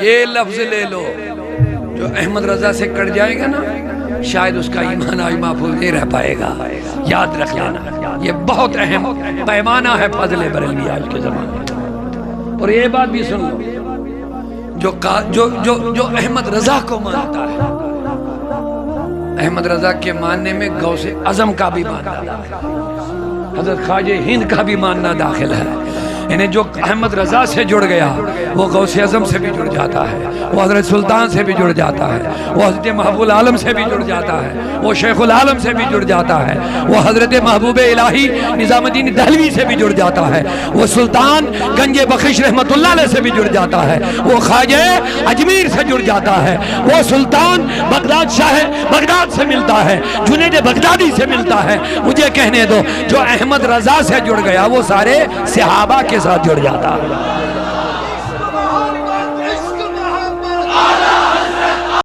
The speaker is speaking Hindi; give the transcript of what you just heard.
ये लफ्ज ले लो, जो अहमद रजा से कट जाएगा ना शायद उसका ईमान आज महफूज नहीं रह पाएगा। याद रख लेना, ये बहुत अहम पैमाना है फजले बरेलवी आज के जमाने। और ये बात भी सुन लो, जो अहमद रजा को मानता है, अहमद रजा के मानने में गौसे आजम का भी मानना दाखिल है, हजरत ख्वाजा हिंद का भी मानना दाखिल है। यानी जो अहमद रजा से जुड़ गया वो गौसे आजम से भी जुड़ जाता है, वो हजरत सुल्तान से भी जुड़ जाता है, वो हजरत महबूब आलम से भी जुड़ जाता है, वो शेखुल आलम से भी जुड़ जाता है, वो हजरत महबूब इलाही निजामुद्दीन दहलवी से भी जुड़ जाता है, वो सुल्तान गंजे बख्श रहमतुल्लाह अलैह से भी जुड़ जाता है, वो ख्वाजा अजमेर से जुड़ जाता है, वो सुल्तान बगदाद शाह बगदाद से मिलता है, जुनैद बगदादी से मिलता है। मुझे कहने दो, जो अहमद रजा से जुड़ गया वो सारे सहाबा के साथ जुड़ जाता है।